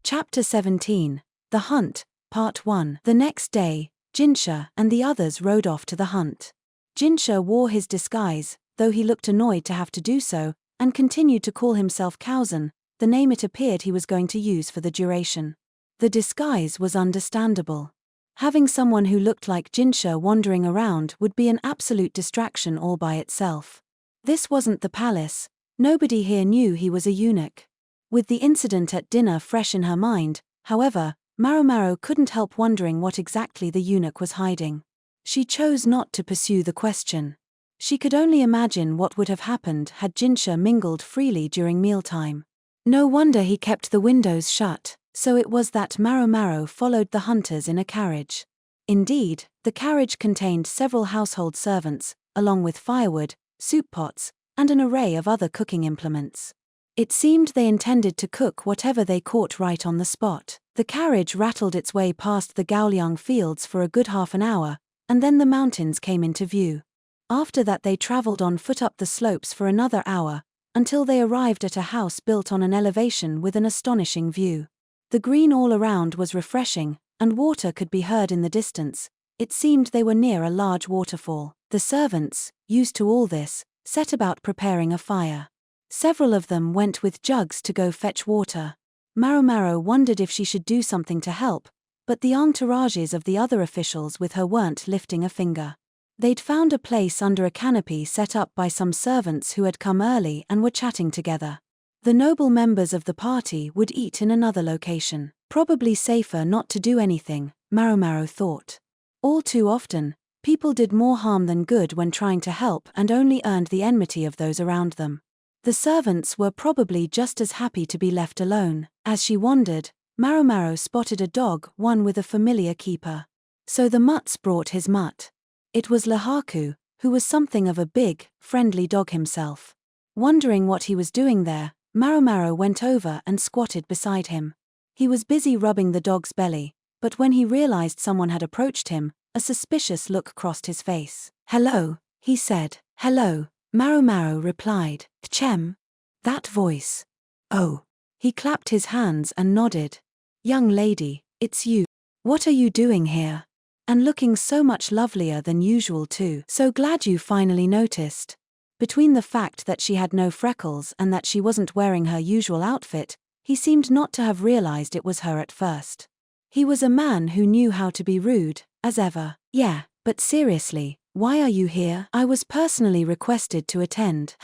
Chapter 17. The Hunt, Part 1. The next day, Jinshi and the others rode off to the hunt. Jinshi wore his disguise, though he looked annoyed to have to do so, and continued to call himself Kaozen, the name it appeared he was going to use for the duration. The disguise was understandable. Having someone who looked like Jinshi wandering around would be an absolute distraction all by itself. This wasn't the palace. Nobody here knew he was a eunuch. With the incident at dinner fresh in her mind, however, Maomao couldn't help wondering what exactly the eunuch was hiding. She chose not to pursue the question. She could only imagine what would have happened had Jinshi mingled freely during mealtime. No wonder he kept the windows shut, so it was that Maomao followed the hunters in a carriage. Indeed, the carriage contained several household servants, along with firewood, soup pots, and an array of other cooking implements. It seemed they intended to cook whatever they caught right on the spot. The carriage rattled its way past the Gaoliang fields for a good half an hour, and then the mountains came into view. After that they traveled on foot up the slopes for another hour, until they arrived at a house built on an elevation with an astonishing view. The green all around was refreshing, and water could be heard in the distance. It seemed they were near a large waterfall. The servants, used to all this, set about preparing a fire. Several of them went with jugs to go fetch water. Maomao wondered if she should do something to help, but the entourages of the other officials with her weren't lifting a finger. They'd found a place under a canopy set up by some servants who had come early and were chatting together. The noble members of the party would eat in another location. Probably safer not to do anything, Maomao thought. All too often, people did more harm than good when trying to help and only earned the enmity of those around them. The servants were probably just as happy to be left alone. As she wandered, Maomao spotted a dog, one with a familiar keeper. So the mutts brought his mutt. It was Lahaku, who was something of a big, friendly dog himself. Wondering what he was doing there, Maomao went over and squatted beside him. He was busy rubbing the dog's belly, but when he realized someone had approached him, a suspicious look crossed his face. "Hello," he said. "Hello," Maomao replied. "Chem." That voice. "Oh." He clapped his hands and nodded. "Young lady, it's you. What are you doing here? And looking so much lovelier than usual too. So glad you finally noticed." Between the fact that she had no freckles and that she wasn't wearing her usual outfit, he seemed not to have realized it was her at first. He was a man who knew how to be rude, as ever. "Yeah, but seriously, why are you here?" "I was personally requested to attend."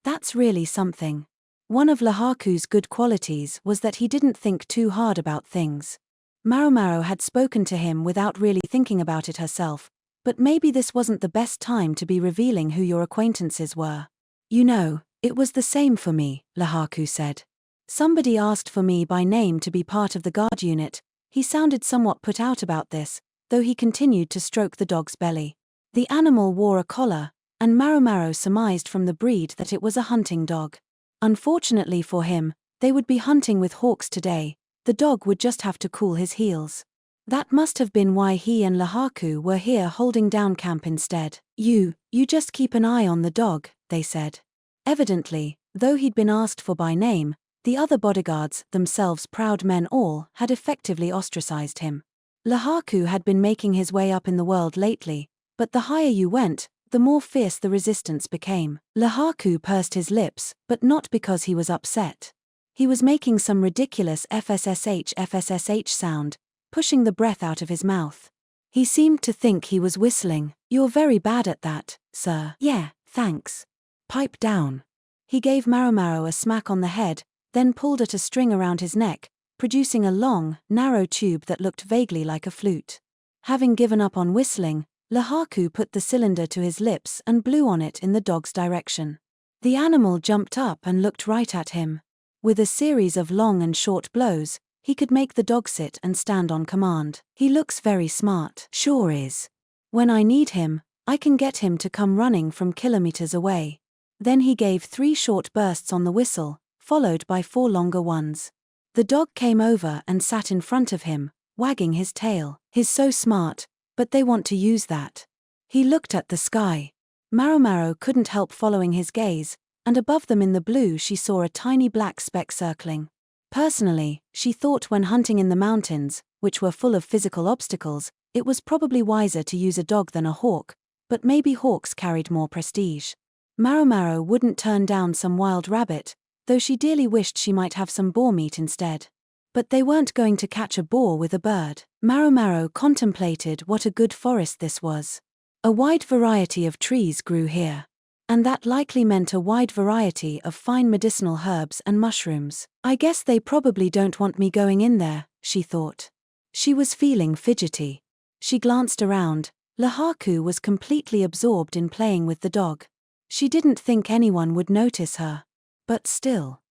That's really something. One of Lahaku's good qualities was that he didn't think too hard about things. Maomao had spoken to him without really thinking about it herself, but maybe this wasn't the best time to be revealing who your acquaintances were. "You know, it was the same for me," Lahaku said. "Somebody asked for me by name to be part of the guard unit." He sounded somewhat put out about this, though he continued to stroke the dog's belly. The animal wore a collar, and Maomao surmised from the breed that it was a hunting dog. Unfortunately for him, they would be hunting with hawks today. The dog would just have to cool his heels. That must have been why he and Lahaku were here holding down camp instead. You just keep an eye on the dog," they said. Evidently, though he'd been asked for by name, the other bodyguards, themselves proud men all, had effectively ostracized him. Lahaku had been making his way up in the world lately, but the higher you went, the more fierce the resistance became. Lahaku pursed his lips, but not because he was upset. He was making some ridiculous FSSH sound, pushing the breath out of his mouth. He seemed to think he was whistling. "You're very bad at that, sir." "Yeah, thanks." "Pipe down." He gave Maomao a smack on the head, then pulled at a string around his neck, producing a long, narrow tube that looked vaguely like a flute. Having given up on whistling, Lahaku put the cylinder to his lips and blew on it in the dog's direction. The animal jumped up and looked right at him. With a series of long and short blows, he could make the dog sit and stand on command. "He looks very smart." "Sure is. When I need him, I can get him to come running from kilometers away." Then he gave 3 short bursts on the whistle, followed by 4 longer ones. The dog came over and sat in front of him, wagging his tail. "He's so smart, but they want to use that." He looked at the sky. Maomao couldn't help following his gaze, and above them in the blue she saw a tiny black speck circling. Personally, she thought when hunting in the mountains, which were full of physical obstacles, it was probably wiser to use a dog than a hawk, but maybe hawks carried more prestige. Maomao wouldn't turn down some wild rabbit, though she dearly wished she might have some boar meat instead. But they weren't going to catch a boar with a bird. Maomao contemplated what a good forest this was. A wide variety of trees grew here. And that likely meant a wide variety of fine medicinal herbs and mushrooms. I guess they probably don't want me going in there, she thought. She was feeling fidgety. She glanced around. Lahaku was completely absorbed in playing with the dog. She didn't think anyone would notice her. But still.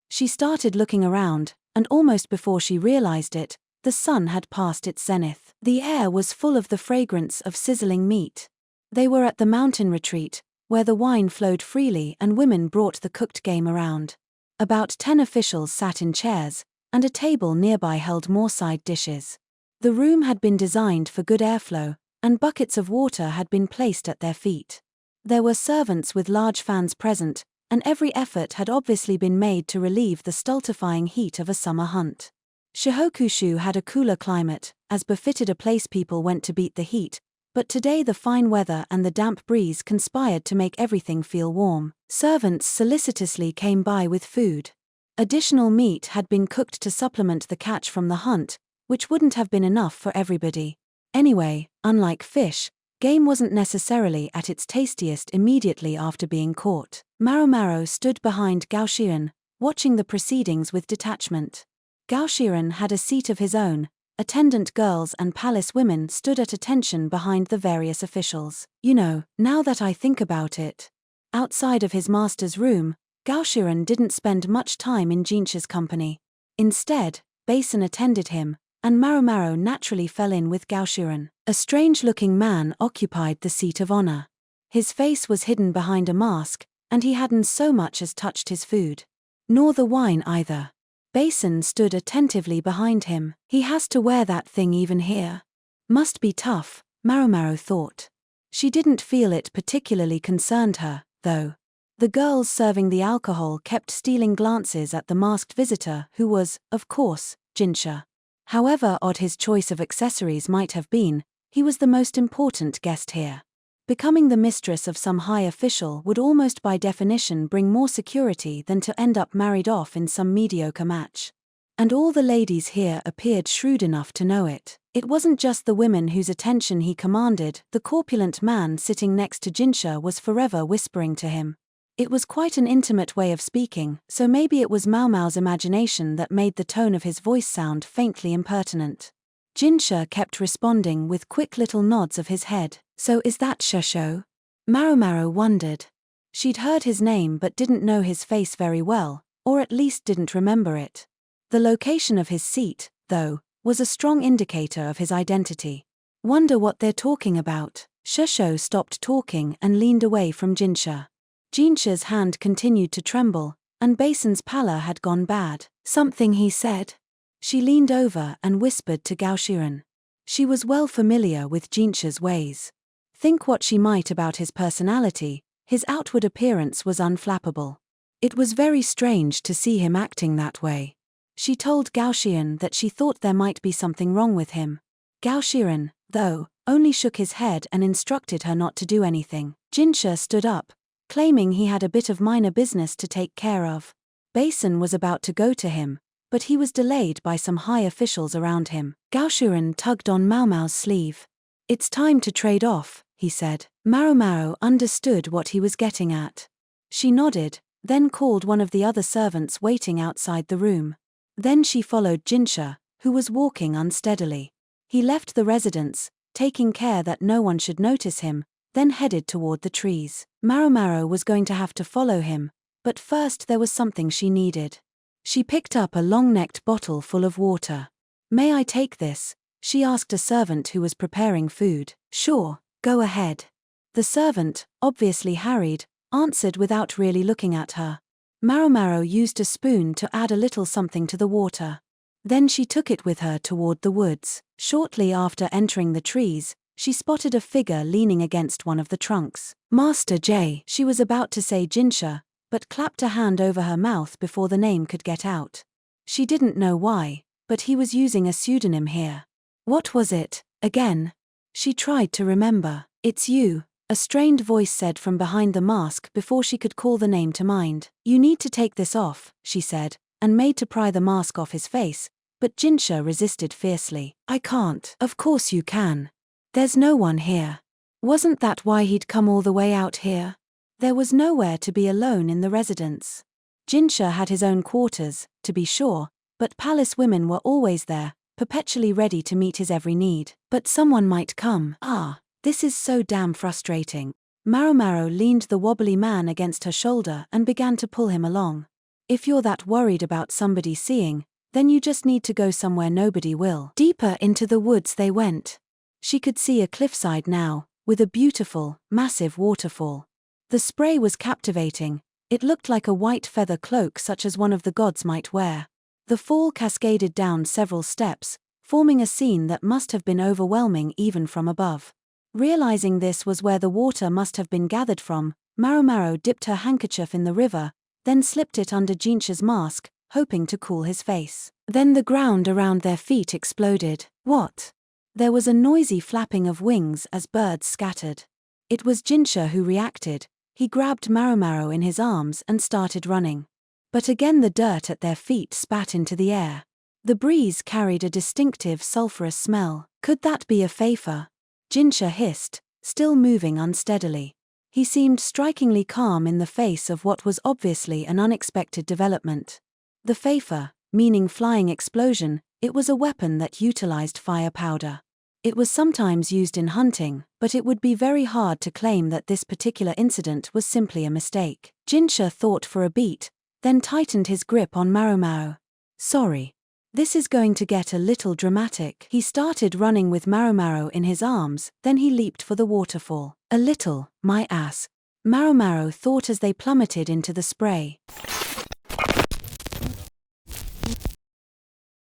She started looking around, and almost before she realized it, the sun had passed its zenith. The air was full of the fragrance of sizzling meat. They were at the mountain retreat, where the wine flowed freely and women brought the cooked game around. About 10 officials sat in chairs, and a table nearby held more side dishes. The room had been designed for good airflow, and buckets of water had been placed at their feet. There were servants with large fans present, and every effort had obviously been made to relieve the stultifying heat of a summer hunt. Shihokushu had a cooler climate, as befitted a place people went to beat the heat, but today the fine weather and the damp breeze conspired to make everything feel warm. Servants solicitously came by with food. Additional meat had been cooked to supplement the catch from the hunt, which wouldn't have been enough for everybody. Anyway, unlike fish, game wasn't necessarily at its tastiest immediately after being caught. Maomao stood behind Gaoshiren, watching the proceedings with detachment. Gaoshiren had a seat of his own. Attendant girls and palace women stood at attention behind the various officials. Now that I think about it. Outside of his master's room, Gaoshiren didn't spend much time in Jinshi's company. Instead, Basin attended him, and Maomao naturally fell in with Gaoshiren. A strange-looking man occupied the seat of honor. His face was hidden behind a mask, and he hadn't so much as touched his food. Nor the wine either. Basin stood attentively behind him. He has to wear that thing even here. Must be tough, Maomao thought. She didn't feel it particularly concerned her, though. The girls serving the alcohol kept stealing glances at the masked visitor who was, of course, Jinshi. However odd his choice of accessories might have been, he was the most important guest here. Becoming the mistress of some high official would almost by definition bring more security than to end up married off in some mediocre match. And all the ladies here appeared shrewd enough to know it. It wasn't just the women whose attention he commanded. The corpulent man sitting next to Jinshi was forever whispering to him. It was quite an intimate way of speaking, so maybe it was Maomao's imagination that made the tone of his voice sound faintly impertinent. Jinshi kept responding with quick little nods of his head. So is that Shosho? Maomao wondered. She'd heard his name but didn't know his face very well, or at least didn't remember it. The location of his seat, though, was a strong indicator of his identity. Wonder what they're talking about. Shosho stopped talking and leaned away from Jinshi. Jinshi's hand continued to tremble, and Basin's pallor had gone bad. Something he said. She leaned over and whispered to Gaoshiren. She was well familiar with Jinshi's ways. Think what she might about his personality, his outward appearance was unflappable. It was very strange to see him acting that way. She told Gaoshiren that she thought there might be something wrong with him. Gaoshiren, though, only shook his head and instructed her not to do anything. Jinshi stood up, claiming he had a bit of minor business to take care of. Basin was about to go to him, but he was delayed by some high officials around him. Gaoshiren tugged on Maomao's sleeve. It's time to trade off, he said. Maomao understood what he was getting at. She nodded, then called one of the other servants waiting outside the room. Then she followed Jinshi, who was walking unsteadily. He left the residence, taking care that no one should notice him, then headed toward the trees. Maomao was going to have to follow him, but first there was something she needed. She picked up a long-necked bottle full of water. May I take this? She asked a servant who was preparing food. Sure, go ahead. The servant, obviously harried, answered without really looking at her. Maomao used a spoon to add a little something to the water. Then she took it with her toward the woods. Shortly after entering the trees, she spotted a figure leaning against one of the trunks. Master J. She was about to say Jinshi, but clapped a hand over her mouth before the name could get out. She didn't know why, but he was using a pseudonym here. What was it, again? She tried to remember. It's you, a strained voice said from behind the mask before she could call the name to mind. You need to take this off, she said, and made to pry the mask off his face, but Jinshi resisted fiercely. I can't. Of course you can. There's no one here. Wasn't that why he'd come all the way out here? There was nowhere to be alone in the residence. Jinshi had his own quarters, to be sure, but palace women were always there, perpetually ready to meet his every need. But someone might come. This is so damn frustrating. Maomao leaned the wobbly man against her shoulder and began to pull him along. If you're that worried about somebody seeing, then you just need to go somewhere nobody will. Deeper into the woods they went. She could see a cliffside now, with a beautiful, massive waterfall. The spray was captivating. It looked like a white feather cloak such as one of the gods might wear. The fall cascaded down several steps, forming a scene that must have been overwhelming even from above. Realizing this was where the water must have been gathered from, Maomao dipped her handkerchief in the river, then slipped it under Jinshi's mask, hoping to cool his face. Then the ground around their feet exploded. What? There was a noisy flapping of wings as birds scattered. It was Jinshi who reacted. He grabbed Maomao in his arms and started running. But again the dirt at their feet spat into the air. The breeze carried a distinctive sulphurous smell. Could that be a façade? Jinshi hissed, still moving unsteadily. He seemed strikingly calm in the face of what was obviously an unexpected development. The façade, meaning flying explosion, it was a weapon that utilized fire powder. It was sometimes used in hunting, but it would be very hard to claim that this particular incident was simply a mistake. Jinshi thought for a beat, then tightened his grip on Maomao. Sorry. This is going to get a little dramatic. He started running with Maomao in his arms, then he leaped for the waterfall. A little, my ass. Maomao thought as they plummeted into the spray.